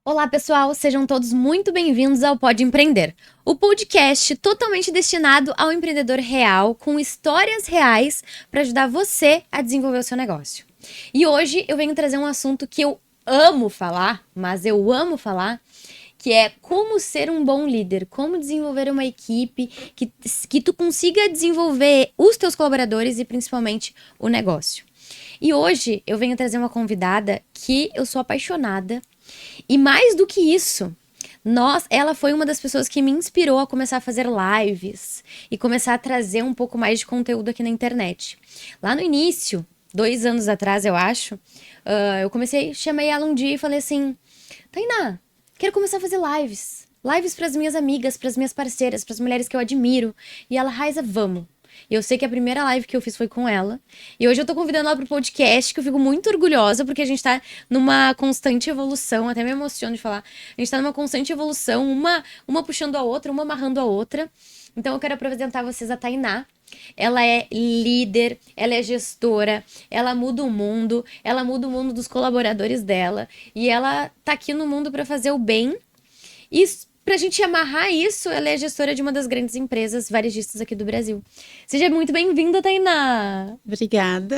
Olá, pessoal, sejam todos muito bem-vindos ao Pode Empreender, o podcast totalmente destinado ao empreendedor real, com histórias reais para ajudar você a desenvolver o seu negócio. E hoje eu venho trazer um assunto que eu amo falar, que é como ser um bom líder, como desenvolver uma equipe que tu consiga desenvolver os teus colaboradores e principalmente o negócio. E hoje eu venho trazer uma convidada que eu sou apaixonada. E mais do que isso, ela foi uma das pessoas que me inspirou a começar a fazer lives e começar a trazer um pouco mais de conteúdo aqui na internet. Lá no início, 2 anos atrás, eu acho, chamei ela um dia e falei assim: Tainá, quero começar a fazer lives. Lives para as minhas amigas, para as minhas parceiras, para as mulheres que eu admiro. E ela, Raiza, vamos. E eu sei que a primeira live que eu fiz foi com ela. E hoje eu tô convidando ela pro podcast, que eu fico muito orgulhosa, porque a gente tá numa constante evolução, até me emociono de falar. A gente tá numa constante evolução, uma puxando a outra, uma amarrando a outra. Então eu quero apresentar vocês a Tainá. Ela é líder, ela é gestora, ela muda o mundo dos colaboradores dela. E ela tá aqui no mundo para fazer o bem. E pra gente amarrar isso, ela é gestora de uma das grandes empresas varejistas aqui do Brasil. Seja muito bem-vinda, Tainá! Obrigada.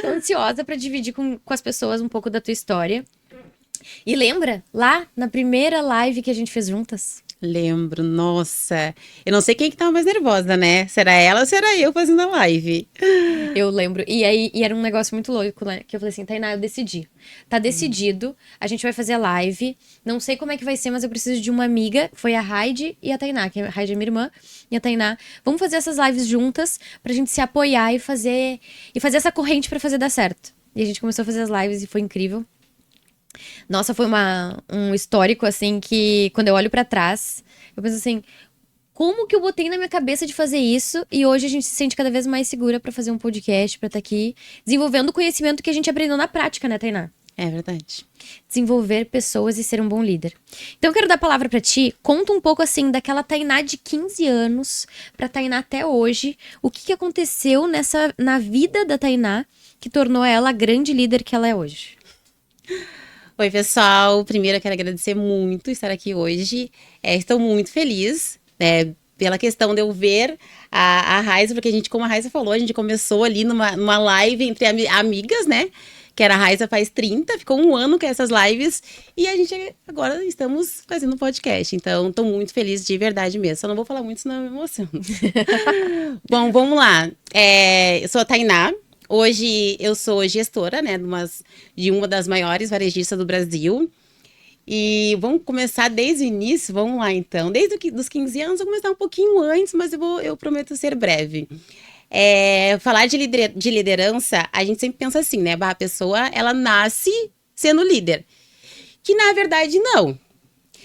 Tô ansiosa pra dividir com as pessoas um pouco da tua história. E lembra, lá na primeira live que a gente fez juntas? Lembro, nossa. Eu não sei quem que tava mais nervosa, né? Será ela ou será eu fazendo a live? Eu lembro. E era um negócio muito louco, né? Que eu falei assim, Tainá, eu decidi. Tá decidido, a gente vai fazer live. Não sei como é que vai ser, mas eu preciso de uma amiga. Foi a Heidi e a Tainá, que a Heidi é minha irmã, e a Tainá. Vamos fazer essas lives juntas pra gente se apoiar e fazer essa corrente pra fazer dar certo. E a gente começou a fazer as lives e foi incrível. Nossa, foi um histórico, assim, que quando eu olho pra trás, eu penso assim, como que eu botei na minha cabeça de fazer isso e hoje a gente se sente cada vez mais segura pra fazer um podcast, pra estar aqui desenvolvendo o conhecimento que a gente aprendeu na prática, né, Tainá? É verdade. Desenvolver pessoas e ser um bom líder. Então eu quero dar a palavra pra ti, conta um pouco assim daquela Tainá de 15 anos pra Tainá até hoje, o que aconteceu na vida da Tainá que tornou ela a grande líder que ela é hoje. Oi, pessoal. Primeiro eu quero agradecer muito estar aqui hoje. Estou muito feliz, né, pela questão de eu ver a Raiza, porque a gente, como a Raiza falou, a gente começou ali numa live entre amigas, né? Que era a Raiza faz 30, ficou um ano com essas lives e a gente agora estamos fazendo um podcast. Então, estou muito feliz de verdade mesmo. Só não vou falar muito, senão eu me emociono. Bom, vamos lá. Eu sou a Tainá. Hoje eu sou gestora, né, de uma das maiores varejistas do Brasil. E vamos começar desde o início, vamos lá então. Dos 15 anos, eu vou começar um pouquinho antes, mas eu prometo ser breve. Falar de liderança, a gente sempre pensa assim, né? A pessoa, ela nasce sendo líder. Que na verdade, não.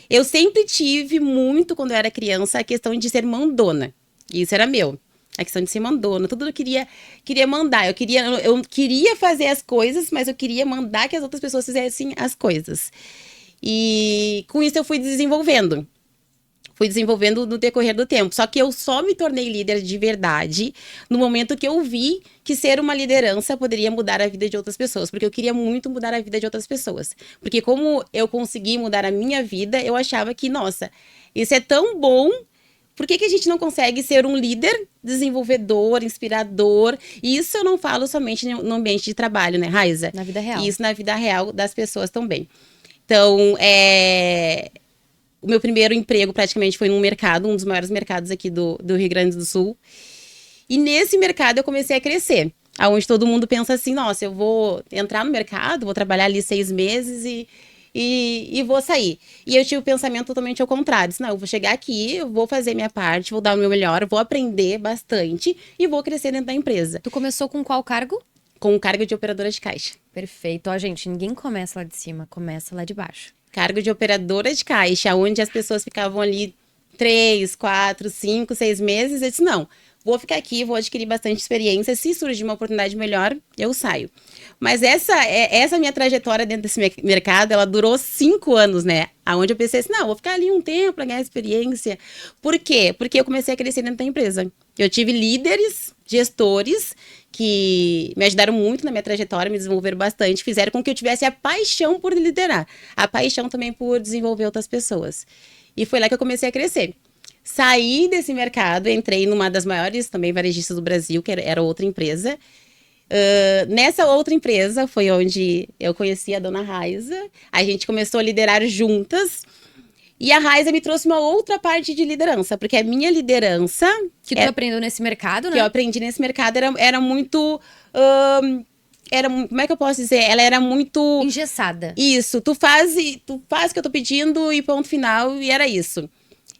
Eu sempre tive muito, quando eu era criança, a questão de ser mandona. Isso era meu. A questão de ser mandona. Tudo eu queria mandar. Eu queria fazer as coisas, mas eu queria mandar que as outras pessoas fizessem as coisas. E com isso eu fui desenvolvendo. Fui desenvolvendo no decorrer do tempo. Só que eu só me tornei líder de verdade no momento que eu vi que ser uma liderança poderia mudar a vida de outras pessoas. Porque eu queria muito mudar a vida de outras pessoas. Porque como eu consegui mudar a minha vida, eu achava que, nossa, isso é tão bom. Por que a gente não consegue ser um líder desenvolvedor, inspirador? E isso eu não falo somente no ambiente de trabalho, né, Raiza? Na vida real. Isso na vida real das pessoas também. Então, o meu primeiro emprego praticamente foi num mercado, um dos maiores mercados aqui do Rio Grande do Sul. E nesse mercado eu comecei a crescer. Onde todo mundo pensa assim, nossa, eu vou entrar no mercado, vou trabalhar ali 6 meses e vou sair. E eu tive o pensamento totalmente ao contrário. Disse, não, eu vou chegar aqui, eu vou fazer minha parte, vou dar o meu melhor, vou aprender bastante e vou crescer dentro da empresa. Tu começou com qual cargo? Com o cargo de operadora de caixa. Perfeito. Ó, gente, ninguém começa lá de cima, começa lá de baixo. Cargo de operadora de caixa, onde as pessoas ficavam ali 3, 4, 5, 6 meses. Eu disse, não, vou ficar aqui, vou adquirir bastante experiência. Se surgir uma oportunidade melhor, eu saio. Mas essa minha trajetória dentro desse mercado, ela durou 5 anos, né? Aonde eu pensei assim, não, vou ficar ali um tempo para ganhar experiência. Por quê? Porque eu comecei a crescer dentro da empresa. Eu tive líderes, gestores, que me ajudaram muito na minha trajetória, me desenvolveram bastante, fizeram com que eu tivesse a paixão por liderar, a paixão também por desenvolver outras pessoas. E foi lá que eu comecei a crescer. Saí desse mercado, entrei numa das maiores também varejistas do Brasil, que era outra empresa. Nessa outra empresa foi onde eu conheci a dona Raiza. A gente começou a liderar juntas. E a Raiza me trouxe uma outra parte de liderança, porque a minha liderança... Que tu aprendeu nesse mercado, né? Que eu aprendi nesse mercado era muito... como é que eu posso dizer? Ela era muito... Engessada. Isso, tu faz o que eu tô pedindo e ponto final, e era isso.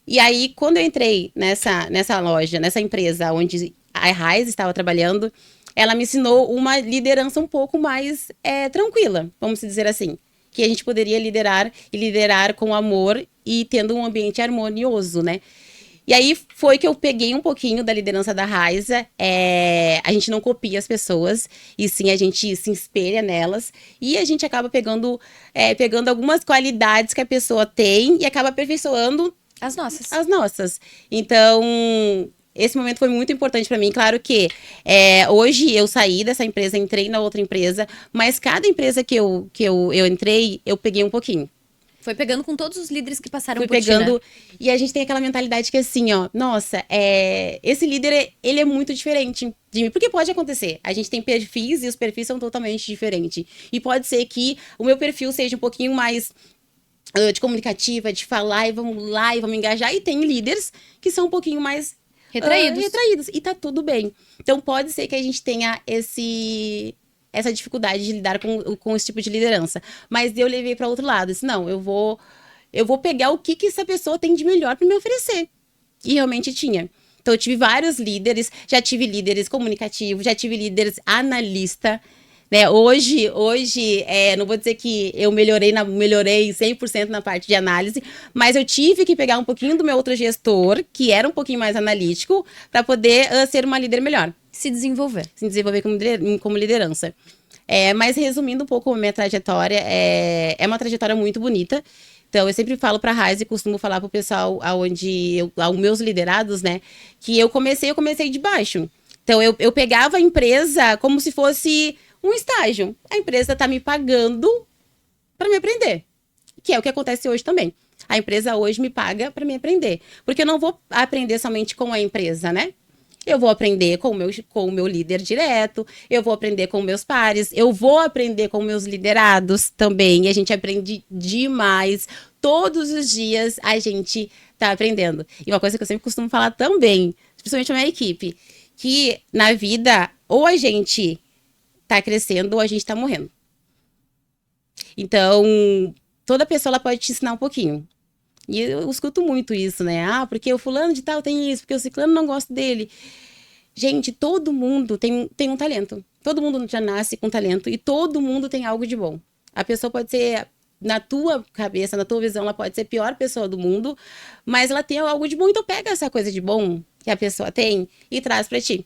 E aí, quando eu entrei nessa loja, nessa empresa onde a Raiza estava trabalhando, ela me ensinou uma liderança um pouco mais tranquila, vamos dizer assim. Que a gente poderia liderar com amor e tendo um ambiente harmonioso, né? E aí foi que eu peguei um pouquinho da liderança da Raiza. A gente não copia as pessoas, e sim a gente se espelha nelas. E a gente acaba pegando algumas qualidades que a pessoa tem e acaba aperfeiçoando as nossas. Então, esse momento foi muito importante para mim. Claro que hoje eu saí dessa empresa, entrei na outra empresa, mas cada empresa que eu entrei, eu peguei um pouquinho. Foi pegando com todos os líderes que passaram Fui por pegando, ti, né? E a gente tem aquela mentalidade que assim, ó, nossa, esse líder, ele é muito diferente de mim. Porque pode acontecer, a gente tem perfis e os perfis são totalmente diferentes. E pode ser que o meu perfil seja um pouquinho mais de comunicativa, de falar e vamos lá e vamos engajar. E tem líderes que são um pouquinho mais retraídos. E tá tudo bem. Então pode ser que a gente tenha essa dificuldade de lidar com esse tipo de liderança. Mas eu levei para outro lado. Disse, não, eu vou pegar o que essa pessoa tem de melhor para me oferecer. E realmente tinha. Então eu tive vários líderes, já tive líderes comunicativos, já tive líderes analista, né? Hoje, não vou dizer que eu melhorei 100% na parte de análise, mas eu tive que pegar um pouquinho do meu outro gestor, que era um pouquinho mais analítico, para poder ser uma líder melhor. Se desenvolver Como liderança. Mas resumindo um pouco a minha trajetória, é uma trajetória muito bonita. Então, eu sempre falo para a Raiza e costumo falar para o pessoal aos meus liderados, né? Que eu comecei de baixo. Então, eu pegava a empresa como se fosse um estágio. A empresa está me pagando para me aprender. Que é o que acontece hoje também. A empresa hoje me paga para me aprender. Porque eu não vou aprender somente com a empresa, né? Eu vou aprender com o meu líder direto, eu vou aprender com meus pares, eu vou aprender com meus liderados também. E a gente aprende demais. Todos os dias a gente tá aprendendo. E uma coisa que eu sempre costumo falar também, principalmente a minha equipe, que na vida ou a gente tá crescendo ou a gente tá morrendo. Então, toda pessoa ela pode te ensinar um pouquinho. E eu escuto muito isso, né? Porque o fulano de tal tem isso, porque o ciclano não gosta dele. Gente, todo mundo tem um talento. Todo mundo já nasce com talento e todo mundo tem algo de bom. A pessoa pode ser, na tua cabeça, na tua visão, ela pode ser a pior pessoa do mundo, mas ela tem algo de bom. Então pega essa coisa de bom que a pessoa tem e traz pra ti.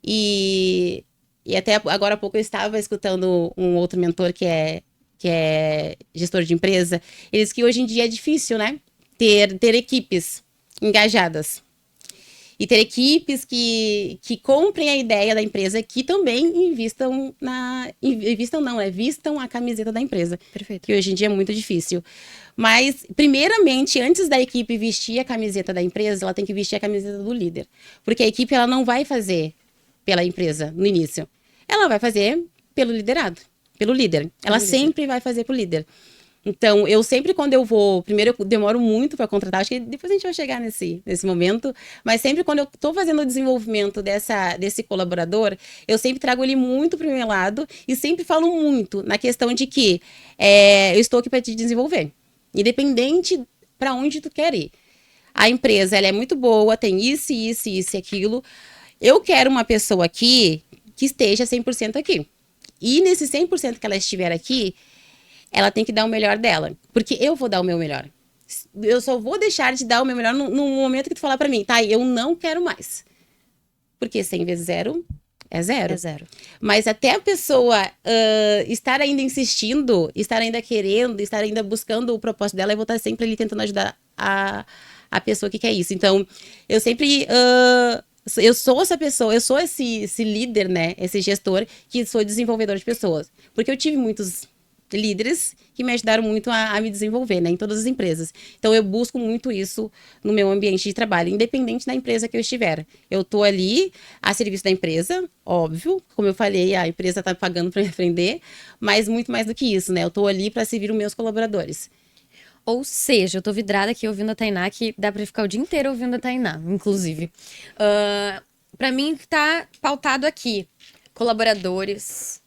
E até agora há pouco eu estava escutando um outro mentor que é gestor de empresa. Ele disse que hoje em dia é difícil, né? Ter equipes engajadas. E ter equipes que comprem a ideia da empresa, que também vistam a camiseta da empresa. Perfeito. Que hoje em dia é muito difícil. Mas, primeiramente, antes da equipe vestir a camiseta da empresa, ela tem que vestir a camiseta do líder. Porque a equipe ela não vai fazer pela empresa no início. Ela vai fazer pelo liderado, pelo líder. Ela sempre vai fazer pro líder. Então, eu sempre, quando eu vou... Primeiro, eu demoro muito para contratar. Acho que depois a gente vai chegar nesse momento. Mas sempre, quando eu estou fazendo o desenvolvimento desse colaborador, eu sempre trago ele muito para o meu lado e sempre falo muito na questão de que eu estou aqui para te desenvolver. Independente para onde tu quer ir. A empresa, ela é muito boa, tem isso, isso, isso e aquilo. Eu quero uma pessoa aqui que esteja 100% aqui. E nesse 100% que ela estiver aqui, ela tem que dar o melhor dela. Porque eu vou dar o meu melhor. eu só vou deixar de dar o meu melhor no momento que tu falar pra mim, tá, eu não quero mais. Porque 100 vezes zero é zero. É zero. Mas até a pessoa estar ainda insistindo, estar ainda querendo, estar ainda buscando o propósito dela, eu vou estar sempre ali tentando ajudar a pessoa que quer isso. Então, eu sempre... eu sou essa pessoa, eu sou esse líder, né? Esse gestor que sou desenvolvedor de pessoas. Porque eu tive muitos líderes que me ajudaram muito a me desenvolver, né? Em todas as empresas. Então, eu busco muito isso no meu ambiente de trabalho, independente da empresa que eu estiver. Eu tô ali a serviço da empresa, óbvio. Como eu falei, a empresa tá pagando para me aprender. Mas muito mais do que isso, né? Eu tô ali para servir os meus colaboradores. Ou seja, eu tô vidrada aqui ouvindo a Tainá, que dá pra ficar o dia inteiro ouvindo a Tainá, inclusive. Pra mim, tá pautado aqui. Colaboradores,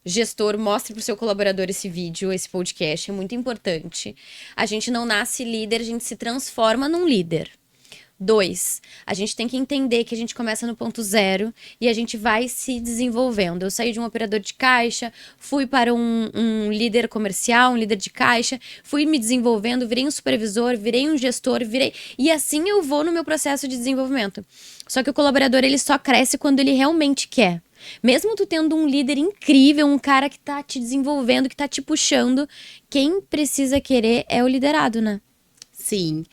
gestor, mostre pro seu colaborador esse vídeo, esse podcast, é muito importante. A gente não nasce líder, a gente se transforma num líder. 2, a gente tem que entender que a gente começa no ponto zero e a gente vai se desenvolvendo. Eu saí de um operador de caixa, fui para um líder comercial, um líder de caixa, fui me desenvolvendo, virei um supervisor, virei um gestor, e assim eu vou no meu processo de desenvolvimento. Só que o colaborador, ele só cresce quando ele realmente quer. Mesmo tu tendo um líder incrível, um cara que tá te desenvolvendo, que tá te puxando, quem precisa querer é o liderado, né? Sim.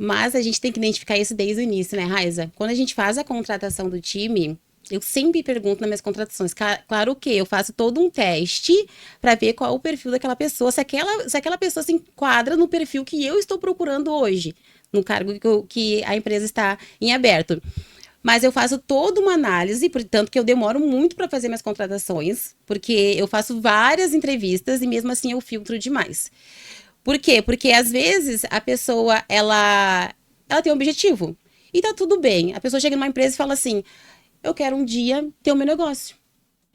Mas a gente tem que identificar isso desde o início, né, Raiza? Quando a gente faz a contratação do time, eu sempre pergunto nas minhas contratações. Claro que eu faço todo um teste para ver qual é o perfil daquela pessoa, se aquela pessoa se enquadra no perfil que eu estou procurando hoje, no cargo que a empresa está em aberto. Mas eu faço toda uma análise, portanto que eu demoro muito para fazer minhas contratações, porque eu faço várias entrevistas e mesmo assim eu filtro demais. Por quê? Porque às vezes a pessoa, ela tem um objetivo e tá tudo bem. A pessoa chega numa empresa e fala assim, eu quero um dia ter o meu negócio.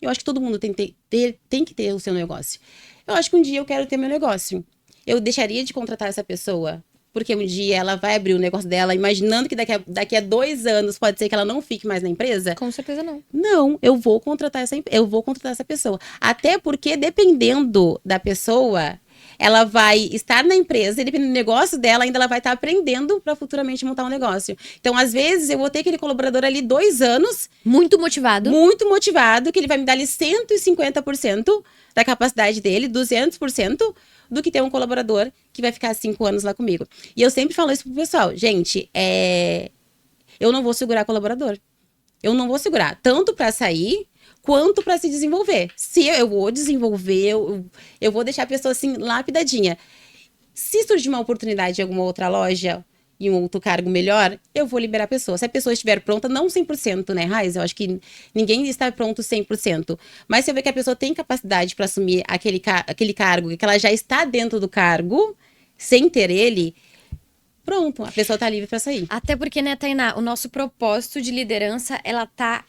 Eu acho que todo mundo tem que ter o seu negócio. Eu acho que um dia eu quero ter meu negócio. Eu deixaria de contratar essa pessoa, porque um dia ela vai abrir o negócio dela, imaginando que daqui a 2 anos pode ser que ela não fique mais na empresa? Com certeza não. Não, eu vou contratar essa pessoa. Até porque, dependendo da pessoa, ela vai estar na empresa, e dependendo do negócio dela, ainda ela vai estar aprendendo para futuramente montar um negócio. Então, às vezes, eu vou ter aquele colaborador ali 2 anos. Muito motivado. Muito motivado, que ele vai me dar ali 150% da capacidade dele, 200%, do que ter um colaborador que vai ficar 5 anos lá comigo. E eu sempre falo isso pro pessoal. Gente, eu não vou segurar colaborador. Eu não vou segurar, tanto para sair quanto para se desenvolver. Se eu vou desenvolver, eu vou deixar a pessoa assim lapidadinha. Se surgir uma oportunidade em alguma outra loja e um outro cargo melhor, eu vou liberar a pessoa. Se a pessoa estiver pronta, não 100%, né, Raiz? Eu acho que ninguém está pronto 100%. Mas se eu ver que a pessoa tem capacidade para assumir aquele cargo, que ela já está dentro do cargo, sem ter ele, pronto, a pessoa tá livre para sair. Até porque, né, Tainá, o nosso propósito de liderança, ela tá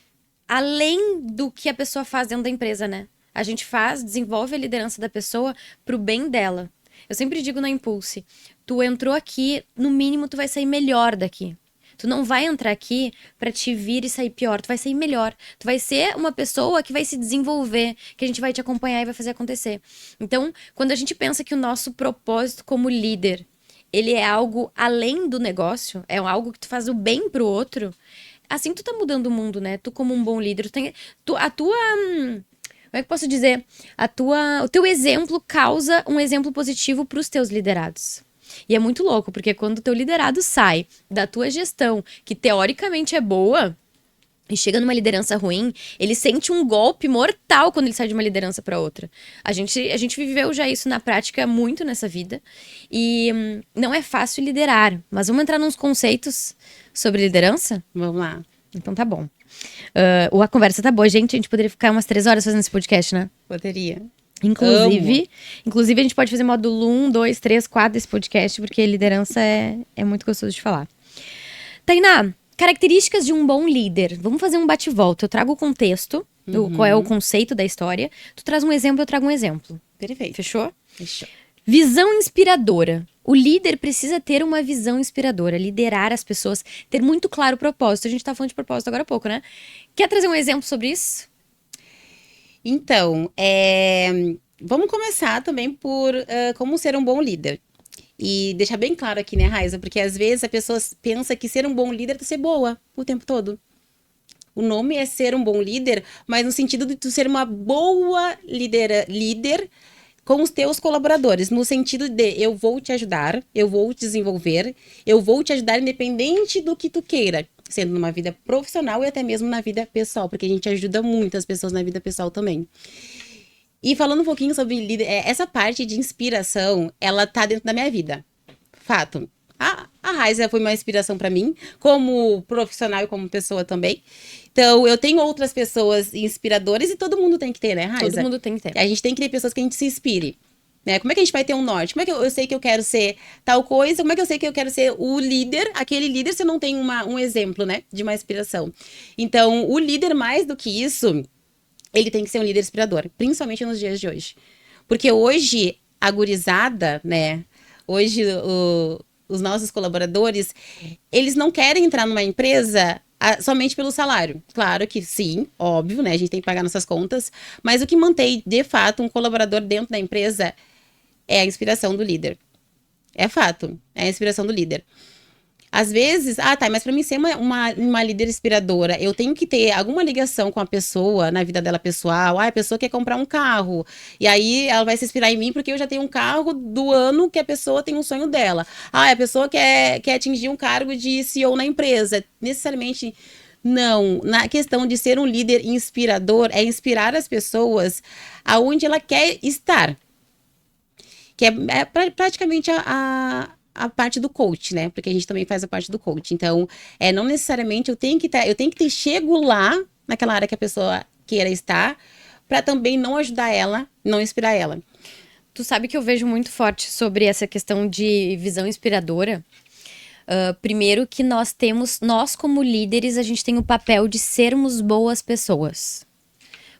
além do que a pessoa faz dentro da empresa, né? A gente desenvolve a liderança da pessoa pro bem dela. Eu sempre digo na Impulse, tu entrou aqui, no mínimo tu vai sair melhor daqui. Tu não vai entrar aqui pra te vir e sair pior, tu vai sair melhor. Tu vai ser uma pessoa que vai se desenvolver, que a gente vai te acompanhar e vai fazer acontecer. Então, quando a gente pensa que o nosso propósito como líder, ele é algo além do negócio, é algo que tu faz o bem pro outro, assim tu tá mudando o mundo, né? Tu como um bom líder, como é que eu posso dizer? O teu exemplo causa um exemplo positivo pros teus liderados. E é muito louco, porque quando o teu liderado sai da tua gestão, que teoricamente é boa, e chega numa liderança ruim, ele sente um golpe mortal quando ele sai de uma liderança para outra. A gente viveu já isso na prática muito nessa vida. E não é fácil liderar. Mas vamos entrar nos conceitos sobre liderança? Vamos lá. Então tá bom. A conversa tá boa, gente. A gente poderia ficar umas 3 horas fazendo esse podcast, né? Poderia. Inclusive, a gente pode fazer módulo 1, 2, 3, 4 desse podcast, porque liderança é muito gostoso de falar. Tainá, características de um bom líder. Vamos fazer um bate-volta. Eu trago o contexto, qual é o conceito da história. Tu traz um exemplo, eu trago um exemplo. Perfeito. Fechou? Fechou. Visão inspiradora. O líder precisa ter uma visão inspiradora, liderar as pessoas, ter muito claro o propósito. A gente tá falando de propósito agora há pouco, né? Quer trazer um exemplo sobre isso? Então, vamos começar também por como ser um bom líder. E deixar bem claro aqui, né, Raiza? Porque às vezes a pessoa pensa que ser um bom líder é ser boa o tempo todo. O nome é ser um bom líder, mas no sentido de tu ser uma boa líder com os teus colaboradores, no sentido de eu vou te ajudar, eu vou te desenvolver, eu vou te ajudar independente do que tu queira, sendo numa vida profissional e até mesmo na vida pessoal, porque a gente ajuda muitas pessoas na vida pessoal também. E falando um pouquinho sobre líder, essa parte de inspiração, ela tá dentro da minha vida. Fato. A Raiza foi uma inspiração para mim, como profissional e como pessoa também. Então, eu tenho outras pessoas inspiradoras e todo mundo tem que ter, né, Raiza? Todo mundo tem que ter. A gente tem que ter pessoas que a gente se inspire. Né? Como é que a gente vai ter um norte? Como é que eu sei que eu quero ser tal coisa? Como é que eu sei que eu quero ser o líder, aquele líder, se eu não tenho um exemplo, né, de uma inspiração? Então, o líder, mais do que isso, ele tem que ser um líder inspirador, principalmente nos dias de hoje. Porque hoje, a gurizada, né, hoje os nossos colaboradores, eles não querem entrar numa empresa somente pelo salário. Claro que sim, óbvio, né? A gente tem que pagar nossas contas, mas o que mantém, de fato, um colaborador dentro da empresa é a inspiração do líder. É fato, é a inspiração do líder. Às vezes, mas para mim ser uma líder inspiradora, eu tenho que ter alguma ligação com a pessoa na vida dela pessoal. A pessoa quer comprar um carro, e aí ela vai se inspirar em mim porque eu já tenho um carro do ano que a pessoa tem um sonho dela. A pessoa quer atingir um cargo de CEO na empresa. Necessariamente, não. Na questão de ser um líder inspirador, é inspirar as pessoas aonde ela quer estar. Que é praticamente a parte do coach, né? Porque a gente também faz a parte do coach. Então, não necessariamente eu tenho que ter chego lá naquela área que a pessoa queira estar, para também não ajudar ela, não inspirar ela. Tu sabe que eu vejo muito forte sobre essa questão de visão inspiradora. Primeiro que nós como líderes, a gente tem o papel de sermos boas pessoas.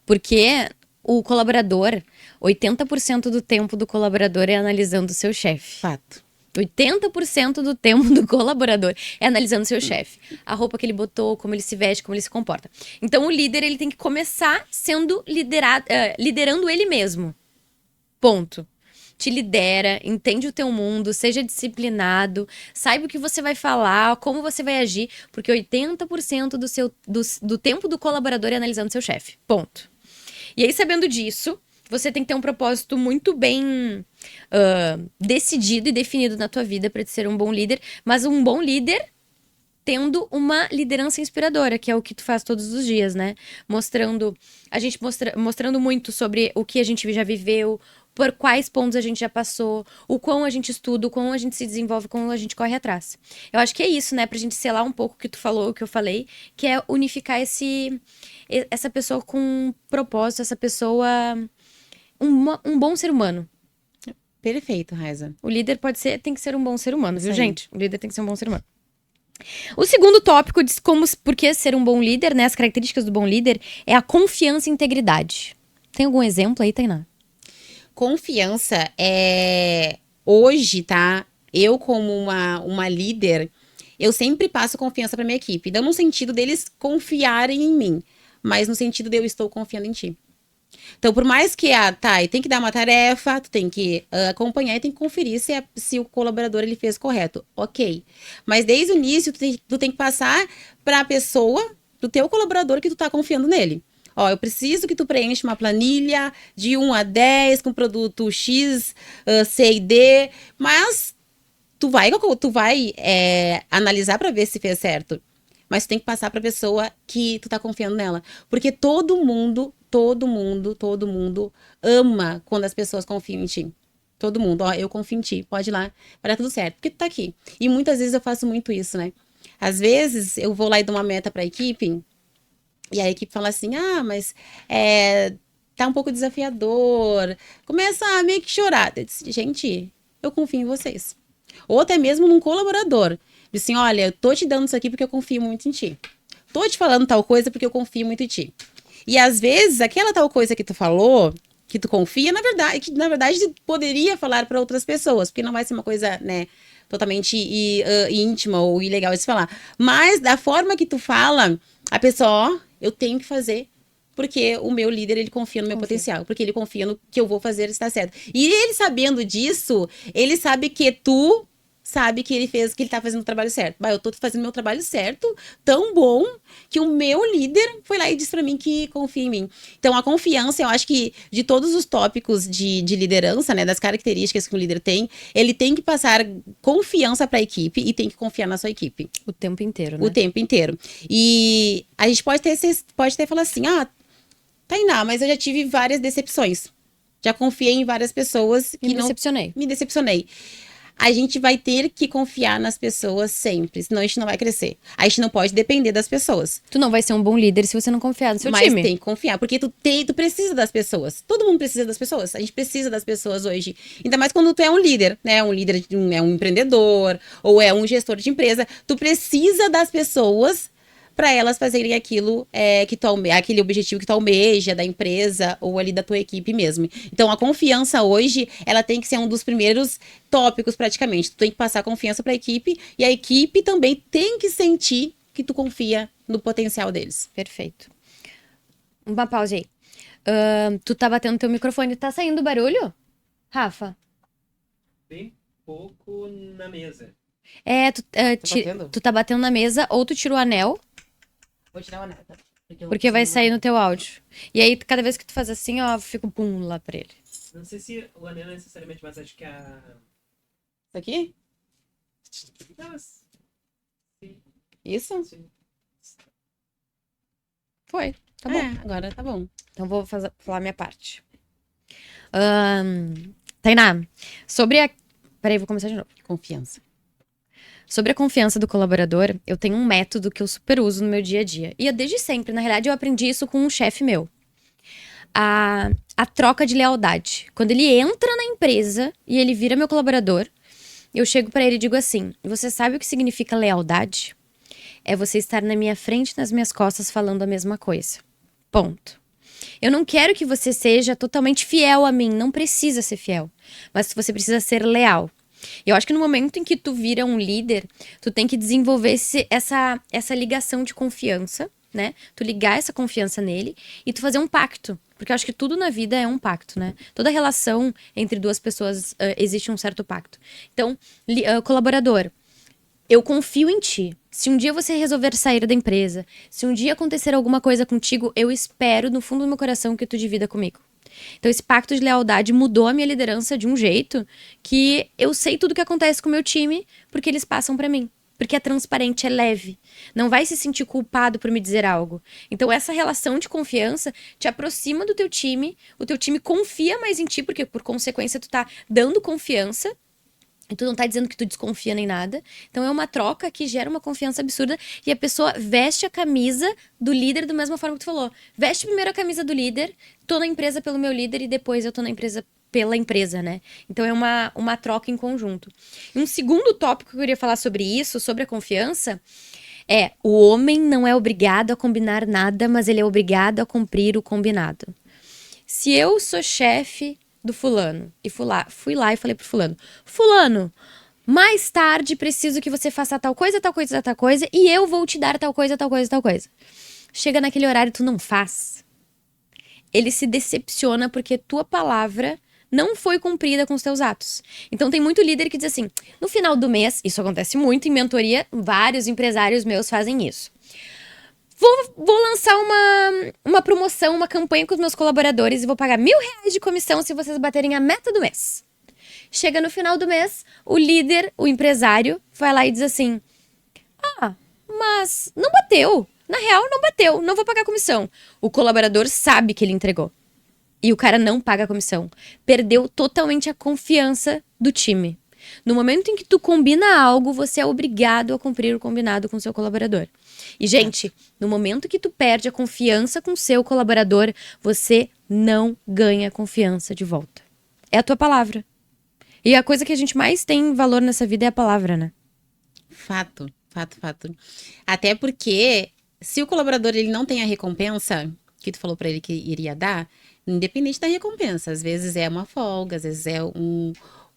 Porque o colaborador, 80% do tempo do colaborador é analisando o seu chefe. Fato. 80% do tempo do colaborador é analisando seu chefe. A roupa que ele botou, como ele se veste, como ele se comporta. Então, o líder, ele tem que começar sendo liderando ele mesmo. Ponto. Te lidera, entende o teu mundo, seja disciplinado, saiba o que você vai falar, como você vai agir, porque 80% do tempo do colaborador é analisando seu chefe. Ponto. E aí, sabendo disso, você tem que ter um propósito muito bem decidido e definido na tua vida para ser um bom líder, mas um bom líder tendo uma liderança inspiradora, que é o que tu faz todos os dias, né? Mostrando muito sobre o que a gente já viveu, por quais pontos a gente já passou, o quão a gente estuda, o quão a gente se desenvolve, o quão a gente corre atrás. Eu acho que é isso, né? Pra gente selar um pouco o que tu falou, o que eu falei, que é unificar essa pessoa com um propósito, essa pessoa... um bom ser humano. Perfeito, Raiza. O líder tem que ser um bom ser humano, viu, gente? O líder tem que ser um bom ser humano. O segundo tópico de por que ser um bom líder, né? As características do bom líder é a confiança e integridade. Tem algum exemplo aí, Tainá? Confiança hoje, tá? Eu, como uma líder, eu sempre passo confiança para minha equipe. Não no sentido deles confiarem em mim, mas no sentido de eu estou confiando em ti. Então, por mais que tem que dar uma tarefa, tu tem que acompanhar e tem que conferir se o colaborador ele fez correto. Ok. Mas desde o início, tu tem que passar para a pessoa, do teu colaborador, que tu tá confiando nele. Ó, eu preciso que tu preencha uma planilha de 1 a 10 com produto X, C e D, mas tu vai analisar para ver se fez certo. Mas tu tem que passar para a pessoa que tu tá confiando nela. Porque todo mundo ama quando as pessoas confiam em ti. Todo mundo, eu confio em ti, pode ir lá, vai dar tudo certo, porque tu tá aqui. E muitas vezes eu faço muito isso, né? Às vezes eu vou lá e dou uma meta pra equipe, e a equipe fala assim, mas tá um pouco desafiador, começa a meio que chorar. Eu disse, gente, eu confio em vocês. Ou até mesmo num colaborador. Diz assim, olha, eu tô te dando isso aqui porque eu confio muito em ti. Tô te falando tal coisa porque eu confio muito em ti. E às vezes, aquela tal coisa que tu falou, que tu confia, na verdade tu poderia falar para outras pessoas, porque não vai ser uma coisa, né, totalmente íntima ou ilegal de se falar. Mas da forma que tu fala, a pessoa, eu tenho que fazer porque o meu líder, ele confia no meu potencial, porque ele confia no que eu vou fazer estar certo. E ele sabendo disso, ele sabe que tu sabe que ele tá fazendo o trabalho certo. Bah, eu tô fazendo meu trabalho certo, tão bom, que o meu líder foi lá e disse pra mim que confia em mim. Então, a confiança, eu acho que de todos os tópicos de liderança, né, das características que o líder tem, ele tem que passar confiança pra equipe e tem que confiar na sua equipe. O tempo inteiro, né? O tempo inteiro. E a gente pode ter falado assim, Tainá, mas eu já tive várias decepções. Já confiei em várias pessoas que decepcionei. Me decepcionei. A gente vai ter que confiar nas pessoas sempre, senão a gente não vai crescer. A gente não pode depender das pessoas. Tu não vai ser um bom líder se você não confiar no seu Mas time. tem que confiar, porque tu precisa das pessoas. Todo mundo precisa das pessoas. A gente precisa das pessoas hoje. Ainda mais quando tu é um líder, né? Um líder, é um empreendedor, ou é um gestor de empresa. Tu precisa das pessoas para elas fazerem aquilo aquele objetivo que tu almeja da empresa ou ali da tua equipe mesmo. Então, a confiança hoje, ela tem que ser um dos primeiros tópicos praticamente. Tu tem que passar confiança para a equipe e a equipe também tem que sentir que tu confia no potencial deles. Perfeito. Uma pausa aí. Tu tá batendo teu microfone. Tá saindo barulho? Rafa? Bem pouco na mesa. batendo? Tu tá batendo na mesa ou tu tira o anel, Vou tirar o anel, tá? porque vai sair no teu áudio. E aí, cada vez que tu faz assim, ó, fica um pum lá pra ele. Não sei se o anel necessariamente, mas acho que a... Isso aqui? Não, mas... Sim, Isso? sim. Foi. Tá bom. Agora tá bom. Então vou falar minha parte. Tainá, sobre a... Peraí, vou começar de novo. Confiança. Sobre a confiança do colaborador, eu tenho um método que eu super uso no meu dia a dia. E desde sempre, na realidade, eu aprendi isso com um chefe meu. A troca de lealdade. Quando ele entra na empresa e ele vira meu colaborador, eu chego pra ele e digo assim: você sabe o que significa lealdade? É você estar na minha frente e nas minhas costas falando a mesma coisa. Ponto. Eu não quero que você seja totalmente fiel a mim, não precisa ser fiel, mas você precisa ser leal. Eu acho que no momento em que tu vira um líder, tu tem que desenvolver essa ligação de confiança, né? Tu ligar essa confiança nele e tu fazer um pacto. Porque eu acho que tudo na vida é um pacto, né? Toda relação entre duas pessoas existe um certo pacto. Então, colaborador, eu confio em ti. Se um dia você resolver sair da empresa, se um dia acontecer alguma coisa contigo, eu espero no fundo do meu coração que tu divida comigo. Então, esse pacto de lealdade mudou a minha liderança de um jeito que eu sei tudo o que acontece com o meu time porque eles passam pra mim. Porque é transparente, é leve. Não vai se sentir culpado por me dizer algo. Então, essa relação de confiança te aproxima do teu time. O teu time confia mais em ti, porque por consequência tu tá dando confiança. E tu não tá dizendo que tu desconfia nem nada. Então é uma troca que gera uma confiança absurda. E a pessoa veste a camisa do líder da mesma forma que tu falou. Veste primeiro a camisa do líder, tô na empresa pelo meu líder e depois eu tô na empresa pela empresa, né? Então é uma troca em conjunto. E um segundo tópico que eu queria falar sobre isso, sobre a confiança, é: o homem não é obrigado a combinar nada, mas ele é obrigado a cumprir o combinado. Se eu sou chefe do fulano, e fui lá e falei pro fulano, mais tarde preciso que você faça tal coisa, tal coisa, tal coisa, e eu vou te dar tal coisa, tal coisa, tal coisa. Chega naquele horário e tu não faz. Ele se decepciona porque tua palavra não foi cumprida com os teus atos. Então tem muito líder que diz assim: no final do mês, isso acontece muito em mentoria, vários empresários meus fazem isso. Vou lançar uma promoção, uma campanha com os meus colaboradores e vou pagar R$1.000 de comissão se vocês baterem a meta do mês. Chega no final do mês, o líder, o empresário, vai lá e diz assim: mas não bateu. Na real, não bateu, não vou pagar comissão. O colaborador sabe que ele entregou. E o cara não paga a comissão. Perdeu totalmente a confiança do time. No momento em que tu combina algo, você é obrigado a cumprir o combinado com o seu colaborador. E, gente, no momento que tu perde a confiança com o seu colaborador, você não ganha confiança de volta. É a tua palavra. E a coisa que a gente mais tem valor nessa vida é a palavra, né? Fato. Até porque, se o colaborador ele não tem a recompensa que tu falou pra ele que iria dar, independente da recompensa, às vezes é uma folga, às vezes é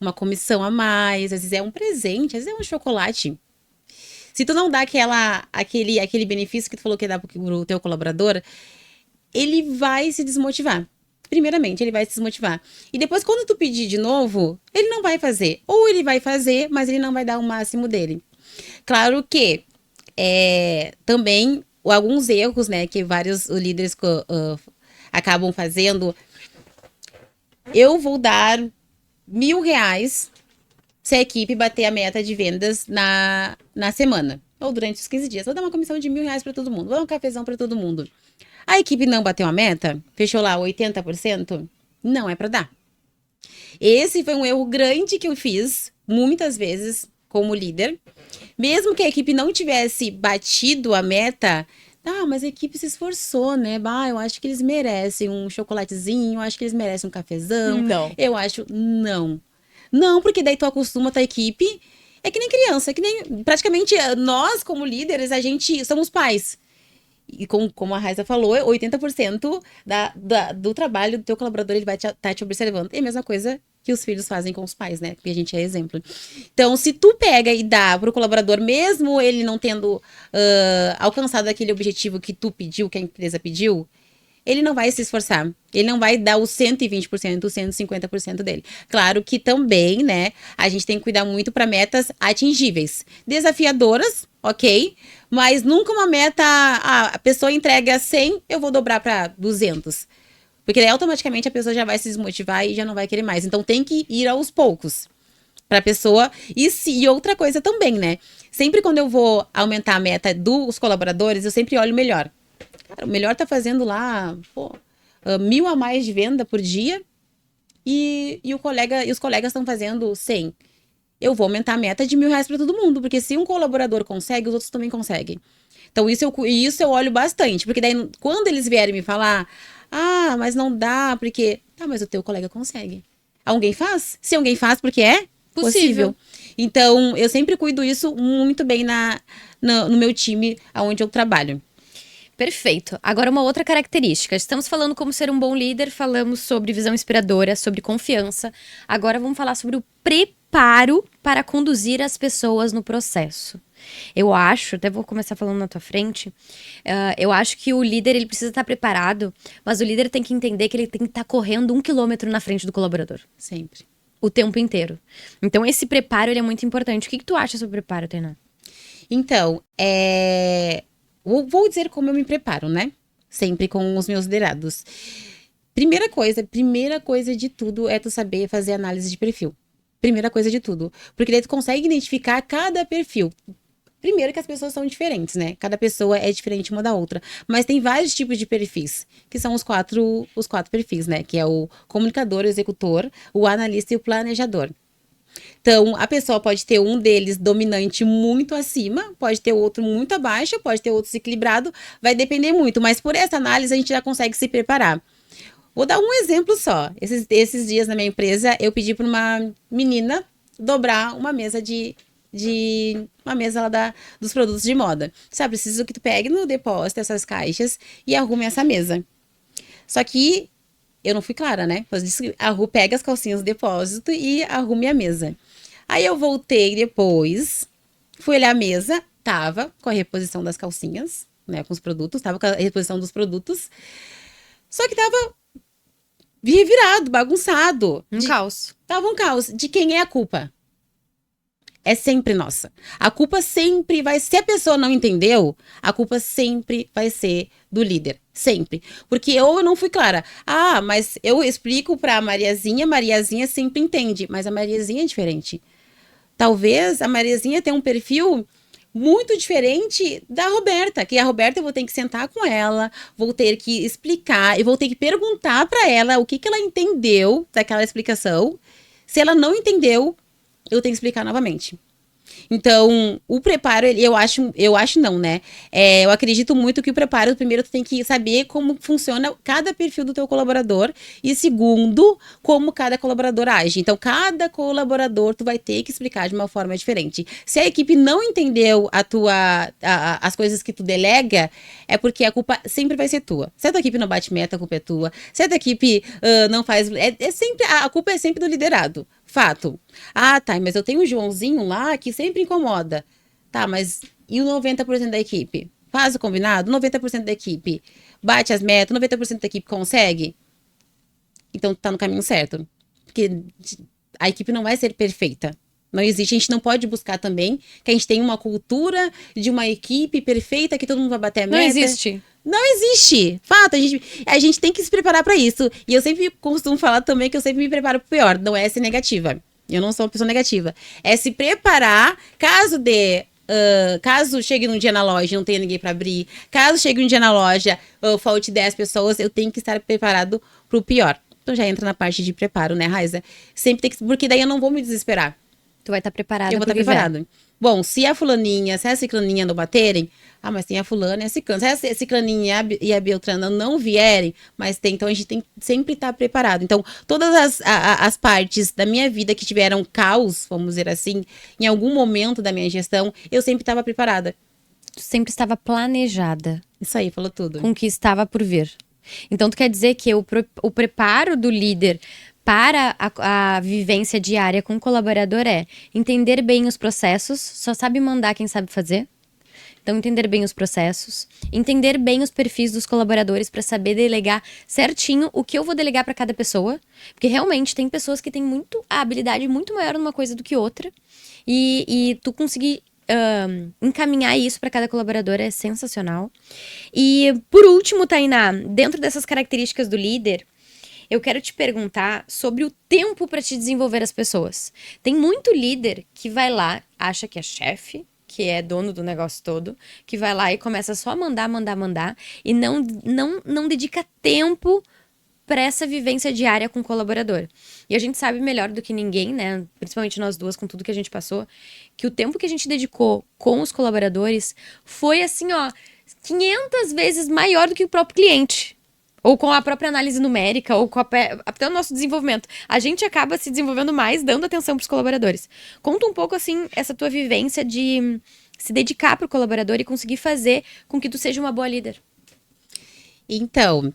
uma comissão a mais, às vezes é um presente, às vezes é um chocolate. Se tu não dá aquele benefício que tu falou que ia dar pro teu colaborador, ele vai se desmotivar. Primeiramente, ele vai se desmotivar. E depois, quando tu pedir de novo, ele não vai fazer. Ou ele vai fazer, mas ele não vai dar o máximo dele. Claro que também alguns erros, né, que vários líderes acabam fazendo. Eu vou dar R$ 1.000 se a equipe bater a meta de vendas na semana. Ou durante os 15 dias. Vou dar uma comissão de R$ 1.000 para todo mundo. Vou dar um cafezão para todo mundo. A equipe não bateu a meta, fechou lá 80%, não é para dar. Esse foi um erro grande que eu fiz muitas vezes como líder. Mesmo que a equipe não tivesse batido a meta, mas a equipe se esforçou, né? Eu acho que eles merecem um chocolatezinho, eu acho que eles merecem um cafezão. Não. Eu acho, não. Não, porque daí tu acostuma a tua equipe, é que nem criança, é que nem, praticamente nós como líderes, a gente somos pais. E como a Raíssa falou, 80% do trabalho do teu colaborador, ele vai estar te observando. É a mesma coisa que os filhos fazem com os pais, né? Porque a gente é exemplo. Então, se tu pega e dá pro colaborador, mesmo ele não tendo alcançado aquele objetivo que tu pediu, que a empresa pediu, ele não vai se esforçar. Ele não vai dar os 120%, os 150% dele. Claro que também, né, a gente tem que cuidar muito para metas atingíveis. Desafiadoras, ok? Mas nunca uma meta, a pessoa entrega 100, eu vou dobrar para 200. Porque daí automaticamente a pessoa já vai se desmotivar e já não vai querer mais. Então tem que ir aos poucos pra pessoa. E outra coisa também, né? Sempre quando eu vou aumentar a meta dos colaboradores, eu sempre olho o melhor. Cara, o melhor tá fazendo lá, 1.000 a mais de venda por dia e os colegas estão fazendo 100. Eu vou aumentar a meta de R$ 1.000 para todo mundo, porque se um colaborador consegue, os outros também conseguem. Então, isso eu olho bastante, porque daí, quando eles vierem me falar, mas não dá, porque... mas o teu colega consegue. Alguém faz? Se alguém faz, porque é possível. Então, eu sempre cuido isso muito bem no meu time, onde eu trabalho. Perfeito. Agora, uma outra característica. Estamos falando como ser um bom líder, falamos sobre visão inspiradora, sobre confiança. Agora, vamos falar sobre o preparo para conduzir as pessoas no processo. Eu acho, até vou começar falando na tua frente, eu acho que o líder ele precisa estar preparado, mas o líder tem que entender que ele tem que estar correndo 1 quilômetro na frente do colaborador. Sempre. O tempo inteiro. Então, esse preparo ele é muito importante. O que tu acha sobre o preparo, Tainá? Então, vou dizer como eu me preparo, né? Sempre com os meus liderados. Primeira coisa de tudo é tu saber fazer análise de perfil. Primeira coisa de tudo. Porque daí tu consegue identificar cada perfil. Primeiro que as pessoas são diferentes, né? Cada pessoa é diferente uma da outra. Mas tem vários tipos de perfis, que são os quatro perfis, né? Que é o comunicador, o executor, o analista e o planejador. Então, a pessoa pode ter um deles dominante muito acima, pode ter outro muito abaixo, pode ter outro desequilibrado, vai depender muito. Mas por essa análise, a gente já consegue se preparar. Vou dar um exemplo só. Esses dias na minha empresa, eu pedi para uma menina dobrar uma mesa uma mesa lá dos produtos de moda. Sabe, preciso que tu pegue no depósito essas caixas e arrume essa mesa. Só que eu não fui clara, né? Eu disse, pega as calcinhas do depósito e arrume a mesa. Aí eu voltei depois, fui olhar a mesa, tava com a reposição das calcinhas, né? Com os produtos, tava com a reposição dos produtos. Só que tava revirado, bagunçado. Caos. Tava um caos. De quem é a culpa? É sempre nossa. A culpa sempre vai... Se a pessoa não entendeu, a culpa sempre vai ser do líder. Sempre. Porque eu não fui clara. Mas eu explico pra Mariazinha sempre entende. Mas a Mariazinha é diferente. Talvez a Mariazinha tenha um perfil muito diferente da Roberta. Que a Roberta eu vou ter que sentar com ela, vou ter que explicar, e vou ter que perguntar pra ela o que ela entendeu daquela explicação. Se ela não entendeu, eu tenho que explicar novamente. Então, o preparo, eu acho não, né? Eu acredito muito que o preparo, primeiro, tu tem que saber como funciona cada perfil do teu colaborador e, segundo, como cada colaborador age. Então, cada colaborador tu vai ter que explicar de uma forma diferente. Se a equipe não entendeu as coisas que tu delega, é porque a culpa sempre vai ser tua. Se a tua equipe não bate meta, a culpa é tua. Se a tua equipe não faz... a culpa é sempre do liderado. Fato. Tá, mas eu tenho um Joãozinho lá que sempre incomoda. Tá, mas e o 90% da equipe? Faz o combinado? 90% da equipe bate as metas, 90% da equipe consegue, então tá no caminho certo. Porque a equipe não vai ser perfeita. Não existe, a gente não pode buscar também que a gente tenha uma cultura de uma equipe perfeita, que todo mundo vai bater a meta. Não existe. Não existe. Fato, a gente tem que se preparar para isso. E eu sempre costumo falar também que eu sempre me preparo pro pior. Não é ser negativa. Eu não sou uma pessoa negativa. É se preparar caso chegue num dia na loja e não tenha ninguém para abrir, caso chegue um dia na loja falte 10 pessoas, eu tenho que estar preparado pro pior. Então já entra na parte de preparo, né, Raiza? Sempre tem que, porque daí eu não vou me desesperar. Tu vai estar preparada. Eu vou estar preparado. Bom, se a fulaninha, se a ciclaninha não baterem, mas tem a fulana e a ciclana. Se a ciclaninha e a beltrana não vierem, mas tem, então a gente tem que sempre estar preparado. Então, todas as partes da minha vida que tiveram caos, vamos dizer assim, em algum momento da minha gestão, eu sempre estava preparada. Tu sempre estava planejada. Isso aí, falou tudo. Com o que estava por vir. Então, tu quer dizer que o preparo do líder para a vivência diária com o colaborador é entender bem os processos, só sabe mandar quem sabe fazer. Então, entender bem os processos, entender bem os perfis dos colaboradores para saber delegar certinho o que eu vou delegar para cada pessoa. Porque realmente tem pessoas que têm a habilidade muito maior numa coisa do que outra. E tu conseguir encaminhar isso para cada colaborador é sensacional. E por último, Tainá, dentro dessas características do líder, eu quero te perguntar sobre o tempo para te desenvolver as pessoas. Tem muito líder que vai lá, acha que é chefe, que é dono do negócio todo, que vai lá e começa só a mandar, e não dedica tempo para essa vivência diária com o colaborador. E a gente sabe melhor do que ninguém, né, principalmente nós duas, com tudo que a gente passou, que o tempo que a gente dedicou com os colaboradores foi assim, 500 vezes maior do que o próprio cliente. Ou com a própria análise numérica, ou com até o nosso desenvolvimento. A gente acaba se desenvolvendo mais, dando atenção para os colaboradores. Conta um pouco, assim, essa tua vivência de se dedicar para o colaborador e conseguir fazer com que tu seja uma boa líder. Então,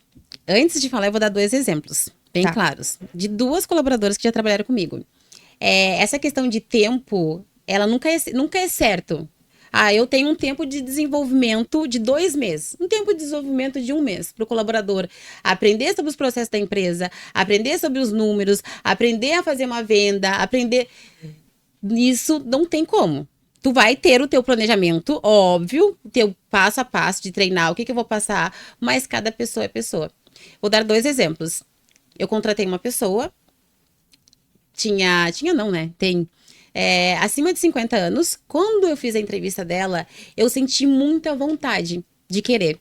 antes de falar, eu vou dar 2 exemplos bem claros. De 2 colaboradoras que já trabalharam comigo. Essa questão de tempo, ela nunca é certo. Eu tenho um tempo de desenvolvimento de 2 meses. Um tempo de desenvolvimento de 1 mês para o colaborador aprender sobre os processos da empresa, aprender sobre os números, aprender a fazer uma venda, aprender... Isso não tem como. Tu vai ter o teu planejamento, óbvio, o teu passo a passo de treinar, o que eu vou passar, mas cada pessoa é pessoa. Vou dar 2 exemplos. Eu contratei uma pessoa, tem... acima de 50 anos, quando eu fiz a entrevista dela, eu senti muita vontade de querer.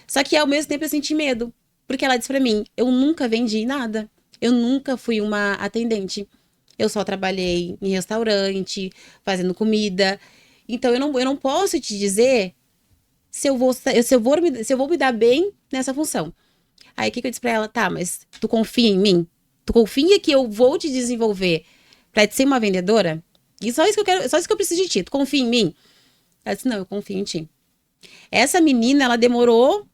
Só que ao mesmo tempo eu senti medo, porque ela disse pra mim, eu nunca vendi nada, eu nunca fui uma atendente, eu só trabalhei em restaurante, fazendo comida, então eu não posso te dizer se eu vou me dar bem nessa função. Aí o que eu disse pra ela, tá, mas tu confia em mim? Tu confia que eu vou te desenvolver pra te ser uma vendedora? E só isso que eu quero, só isso que eu preciso de ti. Tu confia em mim? Ela disse, não, eu confio em ti. Essa menina, ela demorou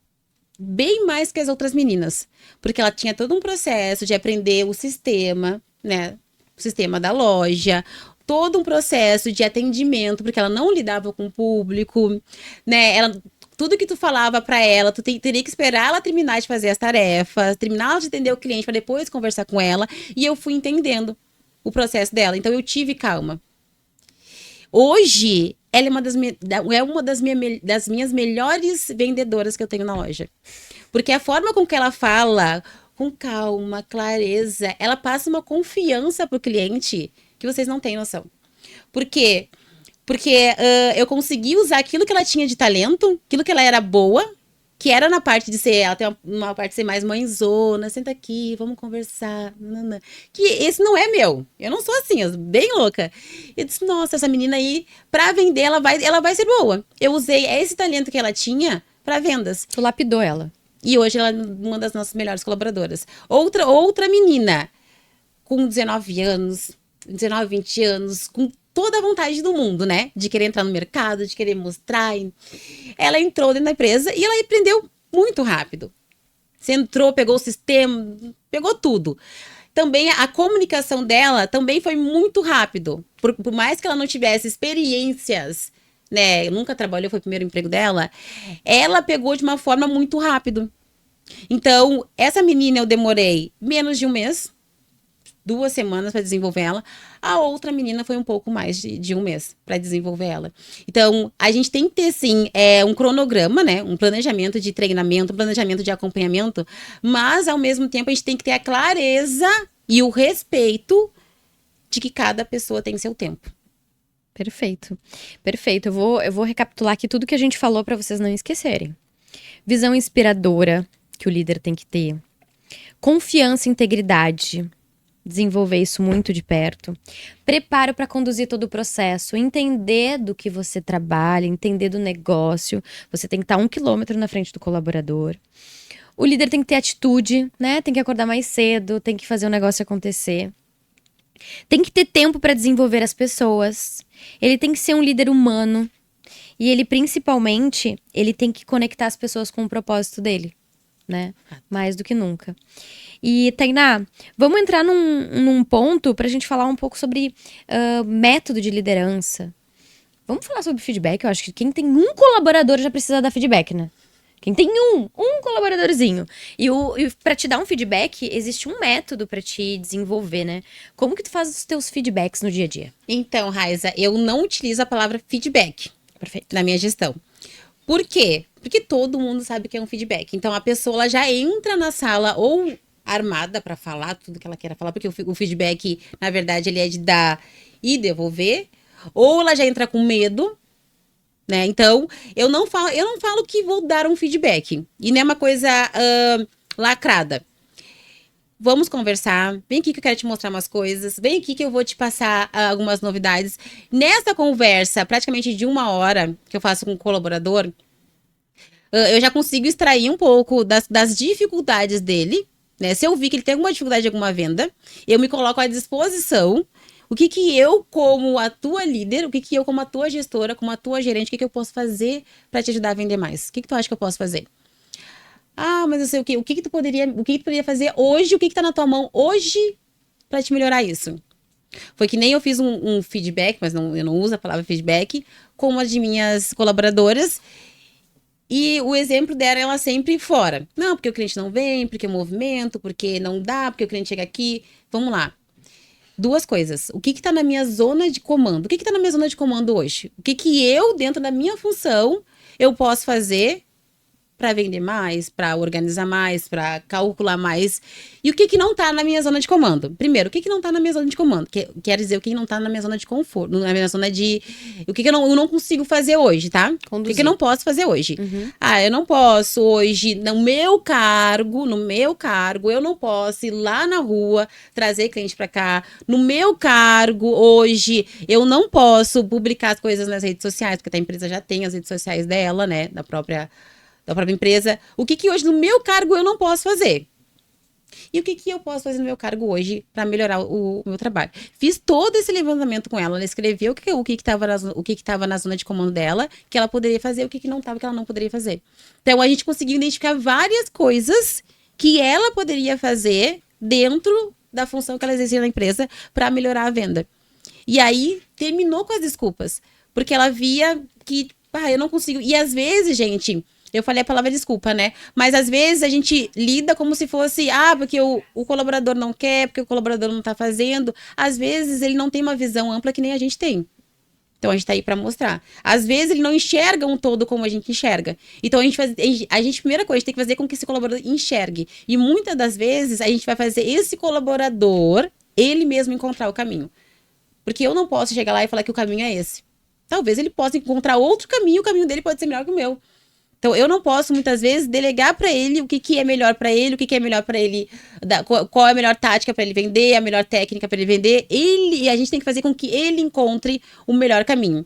bem mais que as outras meninas. Porque ela tinha todo um processo de aprender o sistema, né? O sistema da loja. Todo um processo de atendimento, porque ela não lidava com o público, né? Tudo que tu falava pra ela, tu teria que esperar ela terminar de fazer as tarefas, terminar de atender o cliente pra depois conversar com ela. E eu fui entendendo o processo dela. Então, eu tive calma. Hoje, ela é uma das minhas melhores vendedoras que eu tenho na loja. Porque a forma com que ela fala, com calma, clareza, ela passa uma confiança pro cliente que vocês não têm noção. Por quê? Porque eu consegui usar aquilo que ela tinha de talento, aquilo que ela era boa, que era na parte de ser, ela tem uma parte de ser mais mãezona, senta aqui, vamos conversar, nanana. Que esse não é meu, eu não sou assim, eu sou bem louca. Eu disse, nossa, essa menina aí, pra vender, ela vai ser boa. Eu usei esse talento que ela tinha pra vendas. Tu lapidou ela. E hoje ela é uma das nossas melhores colaboradoras. Outra menina, com 19 anos, 19, 20 anos, com toda a vontade do mundo, né? De querer entrar no mercado, de querer mostrar. Ela entrou dentro da empresa e ela aprendeu muito rápido. Você entrou, pegou o sistema, pegou tudo. Também a comunicação dela também foi muito rápido. Por mais que ela não tivesse experiências, né, nunca trabalhou, foi o primeiro emprego dela, ela pegou de uma forma muito rápido. Então, essa menina eu demorei menos de um mês, 2 semanas para desenvolver ela. A outra menina foi um pouco mais de um mês para desenvolver ela. Então, a gente tem que ter, sim, um cronograma, né? Um planejamento de treinamento, um planejamento de acompanhamento, mas, ao mesmo tempo, a gente tem que ter a clareza e o respeito de que cada pessoa tem seu tempo. Perfeito. Perfeito. Eu vou recapitular aqui tudo que a gente falou para vocês não esquecerem. Visão inspiradora que o líder tem que ter. Confiança e integridade. Desenvolver isso muito de perto. Preparo para conduzir todo o processo. Entender do que você trabalha, entender do negócio. Você tem que estar 1 quilômetro na frente do colaborador. O líder tem que ter atitude, né? Tem que acordar mais cedo, tem que fazer o negócio acontecer. Tem que ter tempo para desenvolver as pessoas. Ele tem que ser um líder humano. E ele, principalmente, ele tem que conectar as pessoas com o propósito dele, né? Mais do que nunca. E, Tainá, vamos entrar num ponto pra gente falar um pouco sobre método de liderança. Vamos falar sobre feedback. Eu acho que quem tem um colaborador já precisa dar feedback, né? Quem tem um colaboradorzinho. E para te dar um feedback, existe um método para te desenvolver, né? Como que tu faz os teus feedbacks no dia a dia? Então, Raiza, eu não utilizo a palavra feedback. Perfeito. Na minha gestão. Por quê? Porque todo mundo sabe que é um feedback. Então, a pessoa ela já entra na sala ou armada para falar tudo que ela quer falar, porque o feedback, na verdade, ele é de dar e devolver. Ou ela já entra com medo, né? Então, eu não falo que vou dar um feedback. E não é uma coisa lacrada. Vamos conversar. Vem aqui que eu quero te mostrar umas coisas. Vem aqui que eu vou te passar algumas novidades. Nessa conversa, praticamente de 1 hora que eu faço com o colaborador, eu já consigo extrair um pouco das dificuldades dele, né? Se eu vi que ele tem alguma dificuldade de alguma venda, eu me coloco à disposição. O que eu, como a tua líder, o que eu, como a tua gestora, como a tua gerente, o que eu posso fazer para te ajudar a vender mais? O que tu acha que eu posso fazer? Ah, mas eu sei o quê? O que tu poderia fazer hoje? O que tá na tua mão hoje para te melhorar isso? Foi que nem eu fiz um feedback, mas eu não uso a palavra feedback, com uma de minhas colaboradoras. E o exemplo dela, ela sempre fora. Não, porque o cliente não vem, porque o movimento, porque não dá, porque o cliente chega aqui. Vamos lá. 2 coisas. O que tá na minha zona de comando? O que tá na minha zona de comando hoje? O que eu, dentro da minha função, eu posso fazer para vender mais, para organizar mais, para calcular mais. E o que não tá na minha zona de comando? Primeiro, o que não tá na minha zona de comando? Quer dizer, o que não tá na minha zona de conforto, na minha zona de... O que eu não consigo fazer hoje, tá? Conduzir. O que eu não posso fazer hoje? Uhum. Ah, eu não posso hoje, no meu cargo, eu não posso ir lá na rua, trazer cliente para cá. No meu cargo, hoje, eu não posso publicar as coisas nas redes sociais, porque a empresa já tem as redes sociais dela, né? Da própria empresa. O que hoje no meu cargo eu não posso fazer? E o que eu posso fazer no meu cargo hoje para melhorar o meu trabalho? Fiz todo esse levantamento com ela. Ela escreveu o que estava na zona de comando dela, que ela poderia fazer, o que não estava, que ela não poderia fazer. Então, a gente conseguiu identificar várias coisas que ela poderia fazer dentro da função que ela exercia na empresa para melhorar a venda. E aí, terminou com as desculpas. Porque ela via que, eu não consigo. E às vezes, gente... Eu falei a palavra desculpa, né? Mas às vezes a gente lida como se fosse, porque o colaborador não quer, porque o colaborador não tá fazendo. Às vezes ele não tem uma visão ampla que nem a gente tem. Então a gente tá aí para mostrar. Às vezes ele não enxerga um todo como a gente enxerga. Então a gente primeira coisa, tem que fazer com que esse colaborador enxergue. E muitas das vezes a gente vai fazer esse colaborador, ele mesmo encontrar o caminho. Porque eu não posso chegar lá e falar que o caminho é esse. Talvez ele possa encontrar outro caminho, o caminho dele pode ser melhor que o meu. Então, eu não posso, muitas vezes, delegar para ele o que é melhor para ele, o que é melhor para ele, qual é a melhor tática para ele vender, a melhor técnica para ele vender. E a gente tem que fazer com que ele encontre o melhor caminho.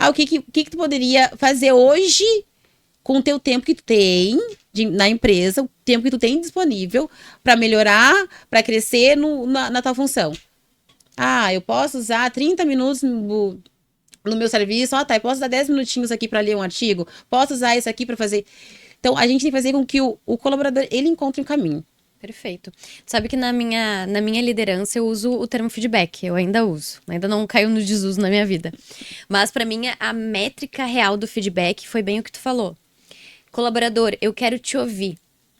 O que tu poderia fazer hoje com o teu tempo que tu tem na empresa, o tempo que tu tem disponível para melhorar, para crescer na tua função? Eu posso usar 30 minutos no meu serviço, eu posso usar 10 minutinhos aqui para ler um artigo, posso usar isso aqui para fazer. Então, a gente tem que fazer com que o colaborador, ele encontre um caminho. Perfeito. Sabe que na minha liderança eu uso o termo feedback, eu ainda uso. Ainda não caiu no desuso na minha vida. Mas pra mim, a métrica real do feedback foi bem o que tu falou. Colaborador, eu quero te ouvir.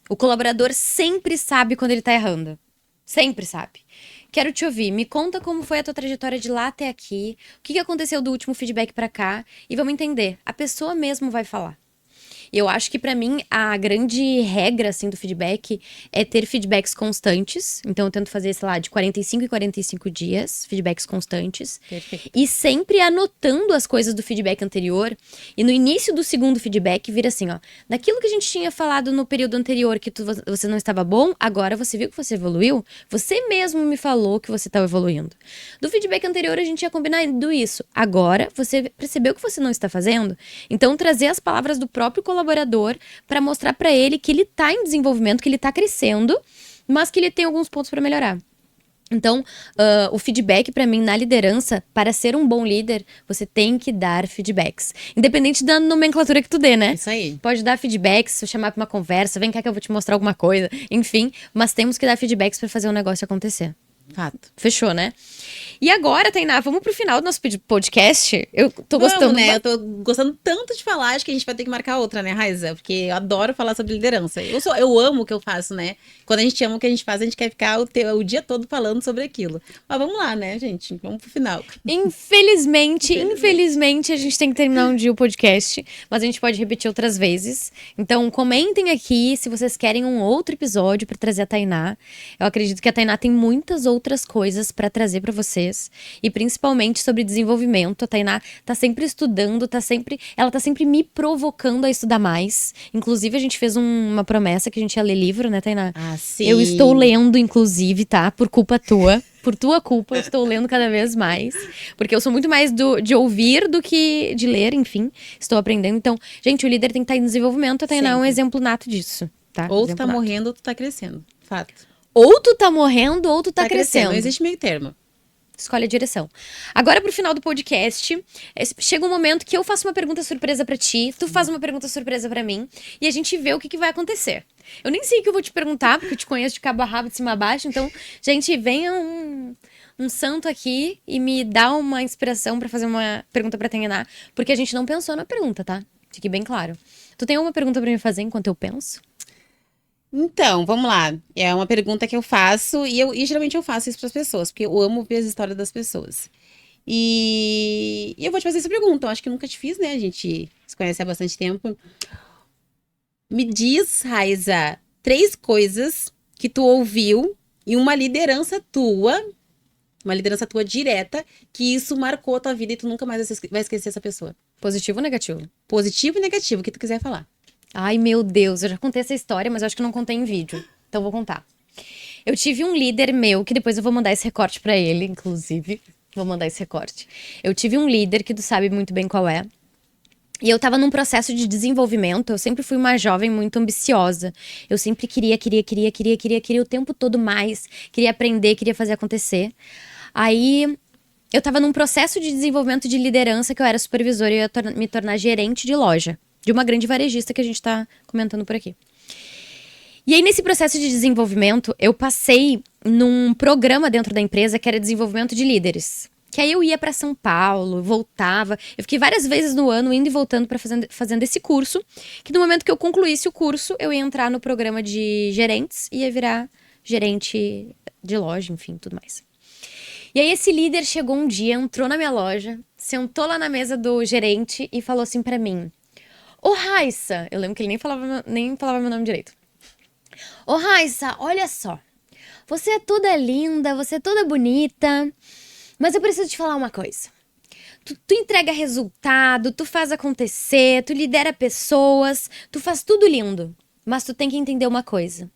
O colaborador sempre sabe quando ele tá errando. Sempre sabe. Quero te ouvir. Me conta como foi a tua trajetória de lá até aqui. O que aconteceu do último feedback pra cá. E vamos entender. A pessoa mesmo vai falar. E eu acho que pra mim a grande regra assim do feedback é ter feedbacks constantes. Então eu tento fazer, sei lá, de 45 em 45 dias, feedbacks constantes. Perfeito. E sempre anotando as coisas do feedback anterior. E no início do segundo feedback vira assim, ó, daquilo que a gente tinha falado no período anterior que você não estava bom, agora você viu que você evoluiu, você mesmo me falou que você estava evoluindo. Do feedback anterior a gente tinha combinado isso. Agora você percebeu que você não está fazendo? Então trazer as palavras do próprio colaborador para mostrar para ele que ele tá em desenvolvimento, que ele tá crescendo, mas que ele tem alguns pontos para melhorar. Então, o feedback para mim na liderança, para ser um bom líder, você tem que dar feedbacks. Independente da nomenclatura que tu dê, né? Isso aí. Pode dar feedbacks, se eu chamar pra uma conversa, vem cá que eu vou te mostrar alguma coisa, enfim, mas temos que dar feedbacks para fazer o negócio acontecer. Fato. Fechou, né? E agora, Tainá, vamos pro final do nosso podcast? Eu tô gostando, né? Eu tô gostando tanto de falar, acho que a gente vai ter que marcar outra, né, Raiza? Porque eu adoro falar sobre liderança. Eu amo o que eu faço, né? Quando a gente ama o que a gente faz, a gente quer ficar o dia todo falando sobre aquilo. Mas vamos lá, né, gente? Vamos pro final. Infelizmente, a gente tem que terminar um dia o podcast, mas a gente pode repetir outras vezes. Então, comentem aqui se vocês querem um outro episódio pra trazer a Tainá. Eu acredito que a Tainá tem muitas outras coisas pra trazer pra vocês. E principalmente sobre desenvolvimento. A Tainá tá sempre estudando, ela tá sempre me provocando a estudar mais. Inclusive, a gente fez uma promessa que a gente ia ler livro, né, Tainá? Ah, sim. Eu estou lendo, inclusive, tá? Por culpa tua. Por tua culpa, eu estou lendo cada vez mais. Porque eu sou muito mais de ouvir do que de ler, enfim. Estou aprendendo. Então, gente, o líder tem que estar em desenvolvimento. A Tainá é um exemplo nato disso, tá? Ou tu Exemplo tá nato. morrendo ou tu tá crescendo. Fato. Ou tu tá morrendo ou tu tá crescendo. Não existe meio termo. Escolhe a direção. Agora, pro final do podcast, chega um momento que eu faço uma pergunta surpresa pra ti, tu faz uma pergunta surpresa pra mim, e a gente vê o que vai acontecer. Eu nem sei o que eu vou te perguntar, porque eu te conheço de cabo a rabo, de cima a baixo, então, gente, venha um santo aqui e me dá uma inspiração pra fazer uma pergunta pra Tainá, porque a gente não pensou na pergunta, tá? Fique bem claro. Tu tem alguma pergunta pra me fazer enquanto eu penso? Então, vamos lá. É uma pergunta que eu faço e geralmente eu faço isso para as pessoas, porque eu amo ver as histórias das pessoas. E eu vou te fazer essa pergunta. Eu acho que eu nunca te fiz, né? A gente se conhece há bastante tempo. Me diz, Raiza, 3 coisas que tu ouviu em uma liderança tua direta, que isso marcou a tua vida e tu nunca mais vai esquecer essa pessoa. Positivo ou negativo? Positivo e negativo, o que tu quiser falar. Ai, meu Deus, eu já contei essa história, mas eu acho que eu não contei em vídeo. Então vou contar. Eu tive um líder meu, que depois eu vou mandar esse recorte pra ele, inclusive. Vou mandar esse recorte. Eu tive um líder que tu sabe muito bem qual é. E eu tava num processo de desenvolvimento. Eu sempre fui uma jovem muito ambiciosa. Eu sempre queria o tempo todo mais. Queria aprender, queria fazer acontecer. Aí eu tava num processo de desenvolvimento de liderança, que eu era supervisora e eu ia me tornar gerente de loja. De uma grande varejista que a gente tá comentando por aqui. E aí, nesse processo de desenvolvimento, eu passei num programa dentro da empresa que era desenvolvimento de líderes. Que aí eu ia pra São Paulo, voltava. Eu fiquei várias vezes no ano indo e voltando para fazendo esse curso. Que no momento que eu concluísse o curso, eu ia entrar no programa de gerentes e ia virar gerente de loja, enfim, tudo mais. E aí esse líder chegou um dia, entrou na minha loja, sentou lá na mesa do gerente e falou assim pra mim: Ô, Raissa, eu lembro que ele nem falava meu nome direito. Ô, Raissa, olha só. Você é toda linda, você é toda bonita, mas eu preciso te falar uma coisa. Tu entrega resultado, tu faz acontecer, tu lidera pessoas, tu faz tudo lindo. Mas tu tem que entender uma coisa.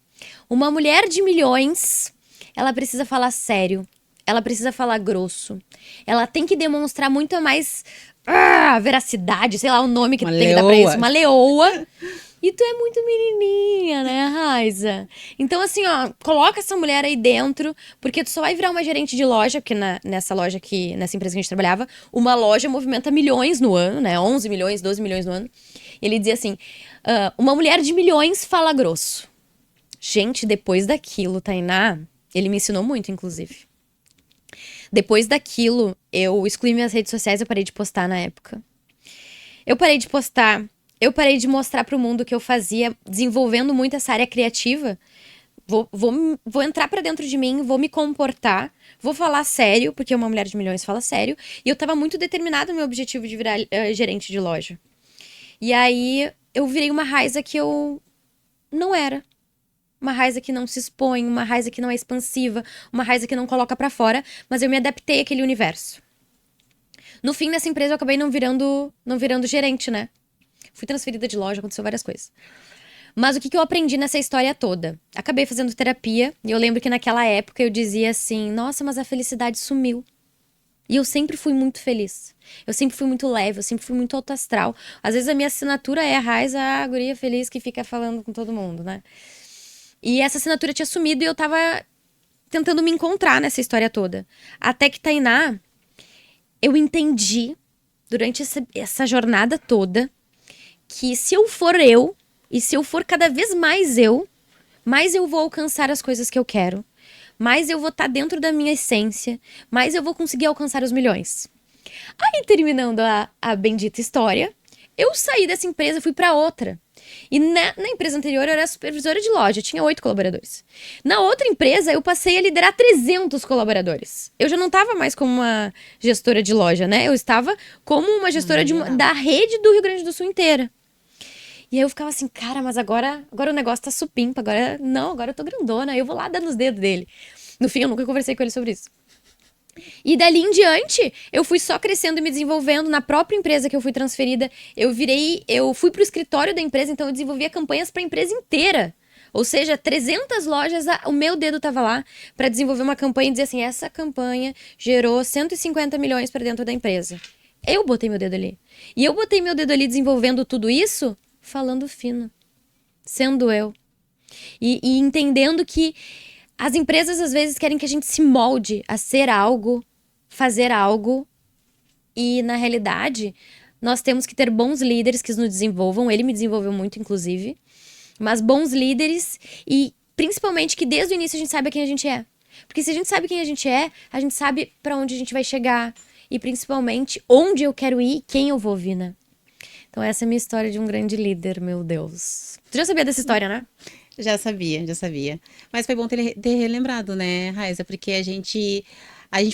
Uma mulher de milhões, ela precisa falar sério, ela precisa falar grosso. Ela tem que demonstrar muito mais veracidade, sei lá o nome que tu tem que dar pra isso. Uma leoa. E tu é muito menininha, né, Raiza? Então, assim, ó, coloca essa mulher aí dentro, porque tu só vai virar uma gerente de loja, porque nessa empresa que a gente trabalhava, uma loja movimenta milhões no ano, né? 11 milhões, 12 milhões no ano. E ele dizia assim, uma mulher de milhões fala grosso. Gente, depois daquilo, Tainá, ele me ensinou muito, inclusive. Depois daquilo, eu excluí minhas redes sociais, eu parei de postar na época. Eu parei de postar, eu parei de mostrar pro mundo o que eu fazia, desenvolvendo muito essa área criativa. Vou entrar pra dentro de mim, vou me comportar, vou falar sério, porque uma mulher de milhões fala sério. E eu tava muito determinada no meu objetivo de virar gerente de loja. E aí, eu virei uma Raiza que eu não era. Uma Raiza que não se expõe, uma Raiza que não é expansiva, uma Raiza que não coloca pra fora, mas eu me adaptei àquele universo. No fim, nessa empresa, eu acabei não virando gerente, né? Fui transferida de loja, aconteceu várias coisas. Mas o que eu aprendi nessa história toda? Acabei fazendo terapia, e eu lembro que naquela época eu dizia assim, nossa, mas a felicidade sumiu. E eu sempre fui muito feliz. Eu sempre fui muito leve, eu sempre fui muito alto astral. Às vezes a minha assinatura é a Raiza, a guria feliz que fica falando com todo mundo, né? E essa assinatura tinha sumido e eu tava tentando me encontrar nessa história toda. Até que Tainá, eu entendi, durante essa jornada toda, que se eu for eu, e se eu for cada vez mais eu vou alcançar as coisas que eu quero, mais eu vou estar dentro da minha essência, mais eu vou conseguir alcançar os milhões. Aí, terminando a bendita história, eu saí dessa empresa, fui pra outra. E na empresa anterior eu era supervisora de loja, tinha 8 colaboradores. Na outra empresa eu passei a liderar 300 colaboradores. Eu já não estava mais como uma gestora de loja, né? Eu estava como uma gestora da rede do Rio Grande do Sul inteira. E aí eu ficava assim, cara, mas agora o negócio tá supimpa, agora eu tô grandona, eu vou lá dar nos dedos dele. No fim, eu nunca conversei com ele sobre isso. E dali em diante, eu fui só crescendo e me desenvolvendo na própria empresa que eu fui transferida. Eu fui pro escritório da empresa, então eu desenvolvia campanhas pra empresa inteira. Ou seja, 300 lojas, o meu dedo tava lá pra desenvolver uma campanha e dizer assim, essa campanha gerou 150 milhões pra dentro da empresa. Eu botei meu dedo ali. E eu botei meu dedo ali desenvolvendo tudo isso, falando fino. Sendo eu. E entendendo que as empresas às vezes querem que a gente se molde a ser algo, fazer algo, e na realidade nós temos que ter bons líderes que nos desenvolvam. Ele me desenvolveu muito, inclusive, mas bons líderes e principalmente que desde o início a gente saiba quem a gente é. Porque se a gente sabe quem a gente sabe pra onde a gente vai chegar e principalmente onde eu quero ir e quem eu vou ouvir, né? Então essa é a minha história de um grande líder, meu Deus. Tu já sabia dessa história, né? Já sabia. Mas foi bom ter relembrado, né, Raiza? Porque a gente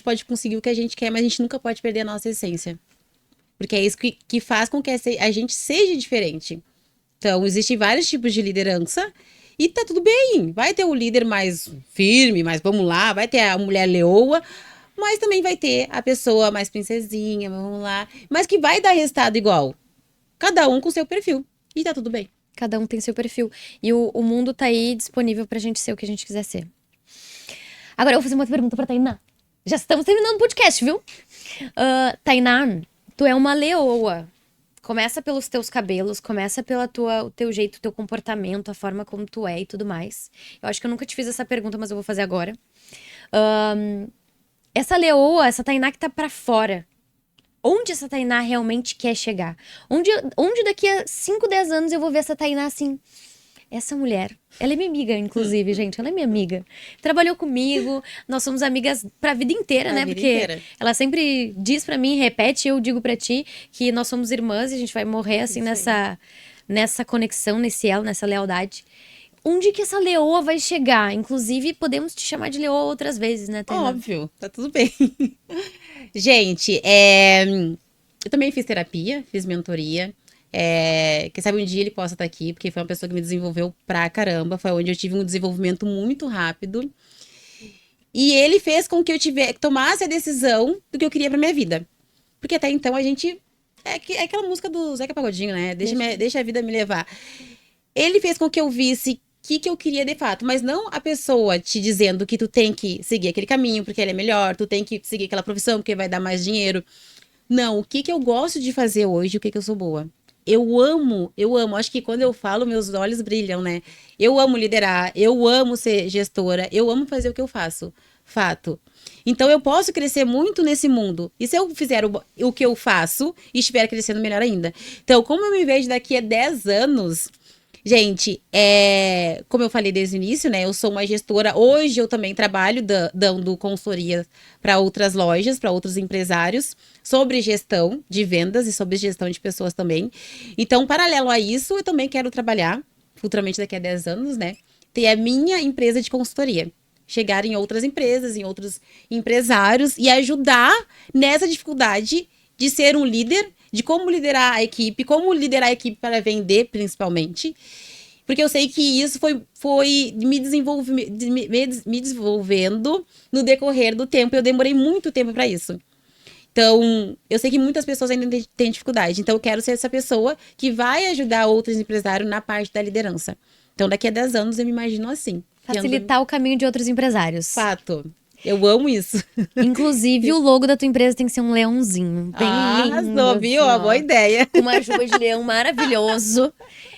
pode conseguir o que a gente quer, mas a gente nunca pode perder a nossa essência. Porque é isso que faz com que a gente seja diferente. Então, existem vários tipos de liderança e tá tudo bem. Vai ter o líder mais firme, mais vamos lá, vai ter a mulher leoa, mas também vai ter a pessoa mais princesinha, vamos lá, mas que vai dar resultado igual. Cada um com seu perfil. E tá tudo bem. Cada um tem seu perfil. E o mundo tá aí disponível pra gente ser o que a gente quiser ser. Agora eu vou fazer uma pergunta pra Tainá. Já estamos terminando o podcast, viu? Tainá, tu é uma leoa. Começa pelos teus cabelos, começa pelo teu jeito, teu comportamento, a forma como tu é e tudo mais. Eu acho que eu nunca te fiz essa pergunta, mas eu vou fazer agora. Essa leoa, essa Tainá que tá pra fora, onde essa Tainá realmente quer chegar? Onde daqui a 5, 10 anos eu vou ver essa Tainá assim? Essa mulher, ela é minha amiga, inclusive, gente. Ela é minha amiga. Trabalhou comigo, nós somos amigas pra vida inteira, né? Porque ela sempre diz pra mim, repete, eu digo pra ti, que nós somos irmãs e a gente vai morrer assim nessa conexão, nesse elo, nessa lealdade. Onde que essa leoa vai chegar? Inclusive, podemos te chamar de leoa outras vezes, né, Tainá? Óbvio, tá tudo bem. Gente, eu também fiz terapia, fiz mentoria. Quem sabe um dia ele possa estar aqui, porque foi uma pessoa que me desenvolveu pra caramba. Foi onde eu tive um desenvolvimento muito rápido. E ele fez com que eu tomasse a decisão do que eu queria pra minha vida. Porque até então a gente... É aquela música do Zeca Pagodinho, né? Deixa a vida me levar. Ele fez com que eu visse o que eu queria de fato, mas não a pessoa te dizendo que tu tem que seguir aquele caminho porque ele é melhor, tu tem que seguir aquela profissão porque vai dar mais dinheiro. Não, o que eu gosto de fazer hoje, o que eu sou boa. Eu amo, acho que quando eu falo, meus olhos brilham, né? Eu amo liderar, eu amo ser gestora, eu amo fazer o que eu faço, fato. Então eu posso crescer muito nesse mundo, e se eu fizer o que eu faço, e estiver crescendo melhor ainda. Então, como eu me vejo daqui a 10 anos... Gente, como eu falei desde o início, né? Eu sou uma gestora. Hoje eu também trabalho dando consultoria para outras lojas, para outros empresários, sobre gestão de vendas e sobre gestão de pessoas também. Então, paralelo a isso, eu também quero trabalhar, futuramente daqui a 10 anos, né? Ter a minha empresa de consultoria. Chegar em outras empresas, em outros empresários e ajudar nessa dificuldade de ser um líder, de como liderar a equipe para vender, principalmente. Porque eu sei que isso foi me desenvolvendo no decorrer do tempo. Eu demorei muito tempo para isso. Então, eu sei que muitas pessoas ainda têm dificuldade. Então, eu quero ser essa pessoa que vai ajudar outros empresários na parte da liderança. Então, daqui a 10 anos, eu me imagino assim. Facilitar o caminho de outros empresários. Fato. Eu amo isso. Inclusive, o logo da tua empresa tem que ser um leãozinho. Bem lindo. Arrasou, viu? Assim, Uma ó, boa ideia. com uma juba de leão maravilhoso.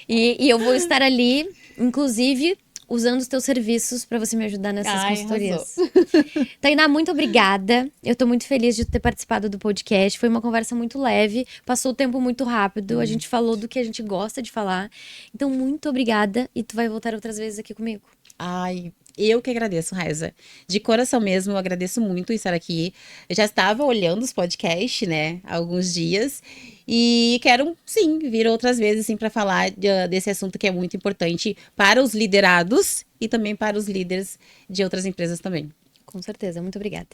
E eu vou estar ali, inclusive, usando os teus serviços para você me ajudar nessas consultorias. Tainá, muito obrigada. Eu tô muito feliz de ter participado do podcast. Foi uma conversa muito leve, passou o tempo muito rápido. A gente falou do que a gente gosta de falar. Então, muito obrigada. E tu vai voltar outras vezes aqui comigo. Ai, eu que agradeço, Raiza. De coração mesmo, eu agradeço muito estar aqui. Eu já estava olhando os podcasts, né, há alguns dias. E quero, sim, vir outras vezes, sim, para falar desse assunto que é muito importante para os liderados e também para os líderes de outras empresas também. Com certeza. Muito obrigada.